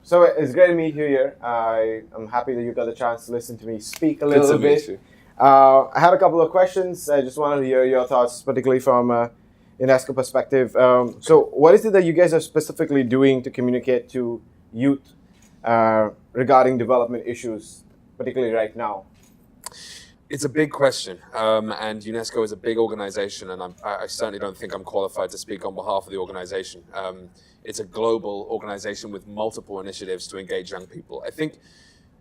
So it's great to meet you here. I'm happy that you got the chance to listen to me speak a little bit. I had a couple of questions. I just wanted to hear your thoughts, particularly from UNESCO perspective. So what is it that you guys are specifically doing to communicate to youth regarding development issues, particularly right now? It's a big question, and UNESCO is a big organization, and I certainly don't think I'm qualified to speak on behalf of the organization. It's a global organization with multiple initiatives to engage young people. I think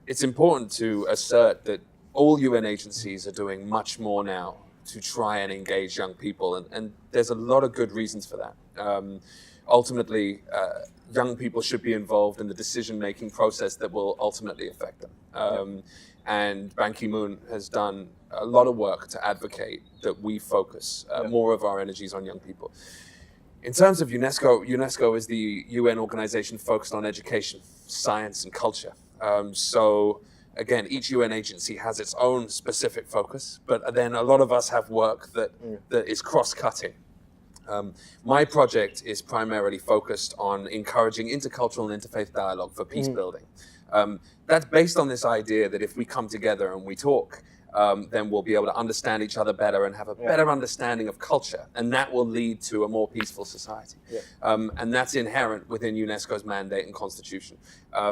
it's important to assert that all UN agencies are doing much more now to try and engage young people, and there's a lot of good reasons for that. Ultimately, young people should be involved in the decision-making process that will ultimately affect them. And Ban Ki-moon has done a lot of work to advocate that we focus more of our energies on young people. In terms of UNESCO, UNESCO is the UN organization focused on education, science, and culture. So again, each UN agency has its own specific focus, but then a lot of us have work that is cross-cutting. My project is primarily focused on encouraging intercultural and interfaith dialogue for peace building. That's based on this idea that if we come together and we talk, then we'll be able to understand each other better and have a better understanding of culture, and that will lead to a more peaceful society. And that's inherent within UNESCO's mandate and constitution.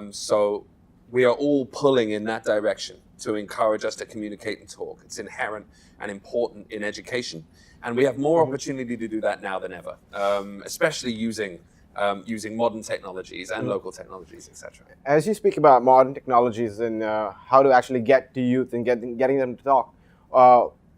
So we are all pulling in that direction to encourage us to communicate and talk. It's inherent and important in education, and we have more opportunity to do that now than ever, especially using modern technologies and local technologies, etc. As you speak about modern technologies and how to actually get to youth and getting them to talk,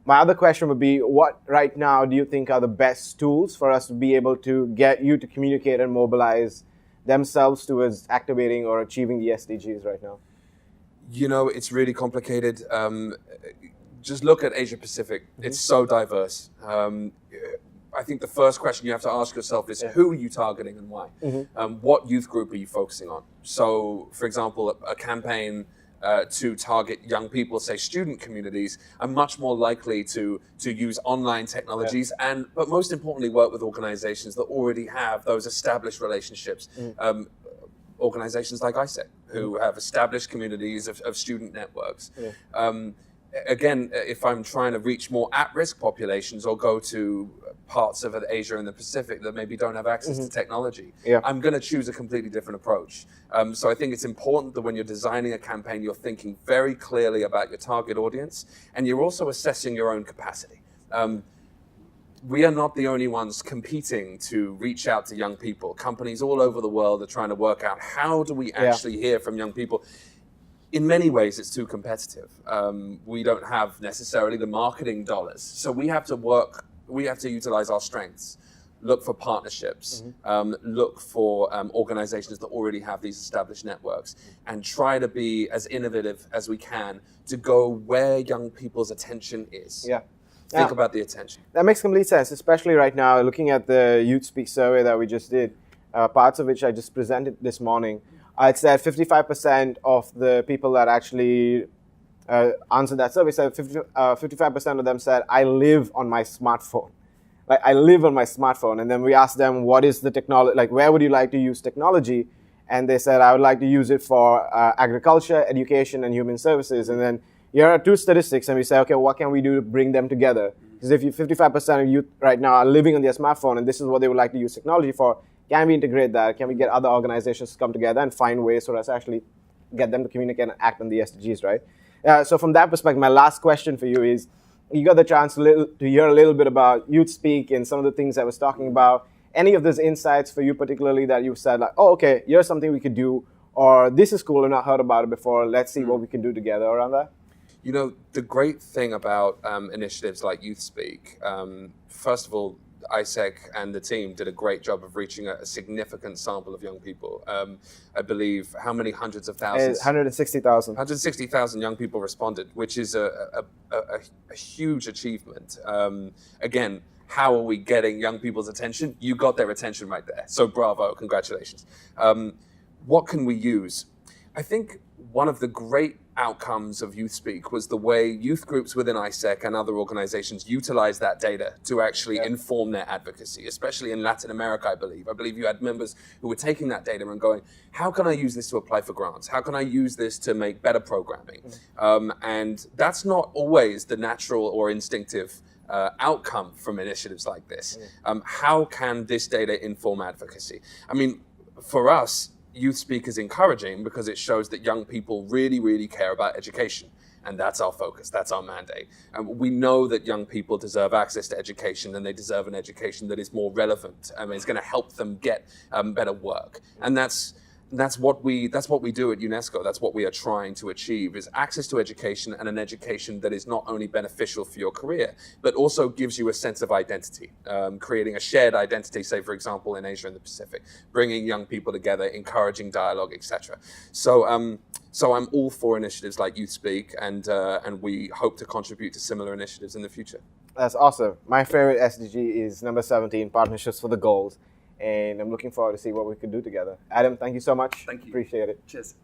my other question would be, what right now do you think are the best tools for us to be able to get you to communicate and mobilize themselves towards activating or achieving the SDGs right now? You know, it's really complicated. Just look at Asia Pacific. It's so diverse. I think the first question you have to ask yourself is, who are you targeting and why? What youth group are you focusing on? So, for example, a campaign to target young people, say student communities, are much more likely to use online technologies but most importantly, work with organizations that already have those established relationships. Organizations like AIESEC, who have established communities of student networks. Again, if I'm trying to reach more at-risk populations or go to parts of Asia and the Pacific that maybe don't have access to technology, I'm going to choose a completely different approach. So I think it's important that when you're designing a campaign, you're thinking very clearly about your target audience, and you're also assessing your own capacity. We are not the only ones competing to reach out to young people. Companies all over the world are trying to work out, how do we actually hear from young people? In many ways, it's too competitive. We don't have necessarily the marketing dollars. So we have to utilize our strengths, look for partnerships, look for organizations that already have these established networks, and try to be as innovative as we can to go where young people's attention is. Think about the attention. That makes complete sense, especially right now, looking at the Youth Speak survey that we just did, parts of which I just presented this morning. I'd say 55% of the people that actually answered that survey said 55% of them said, I live on my smartphone. Like, I live on my smartphone. And then we asked them, what is the technology, like, where would you like to use technology? And they said, I would like to use it for agriculture, education, and human services. And then here are two statistics, and we say, okay, what can we do to bring them together? Because if 55% of youth right now are living on their smartphone, and this is what they would like to use technology for, can we integrate that? Can we get other organizations to come together and find ways for us to actually get them to communicate and act on the SDGs, right? So from that perspective, my last question for you is, you got the chance to hear a little bit about Youth Speak and some of the things I was talking about. Any of those insights for you particularly that you said, like, oh, okay, here's something we could do, or this is cool, I've not heard about it before, let's see what we can do together around that? You know, the great thing about initiatives like Youth Speak, first of all, AIESEC and the team did a great job of reaching a significant sample of young people. I believe, how many hundreds of thousands? 160,000. 160,000 young people responded, which is a huge achievement. Again, how are we getting young people's attention? You got their attention right there. So bravo, congratulations. What can we use? I think one of the great outcomes of Youth Speak was the way youth groups within AIESEC and other organizations utilize that data to actually inform their advocacy, especially in Latin America, I believe. I believe you had members who were taking that data and going, how can I use this to apply for grants? How can I use this to make better programming? And that's not always the natural or instinctive outcome from initiatives like this. How can this data inform advocacy? I mean, for us, Youth Speak is encouraging because it shows that young people really, really care about education. And that's our focus, that's our mandate. And we know that young people deserve access to education, and they deserve an education that is more relevant. I mean, it's going to help them get better work. And that's what we do at UNESCO. That's what we are trying to achieve, is access to education, and an education that is not only beneficial for your career, but also gives you a sense of identity, creating a shared identity, say, for example, in Asia and the Pacific, bringing young people together, encouraging dialogue, etc. So I'm all for initiatives like Youth Speak, and we hope to contribute to similar initiatives in the future. That's awesome. My favorite SDG is number 17, Partnerships for the Goals. And I'm looking forward to see what we can do together. Adam, thank you so much. Thank you. Appreciate it. Cheers.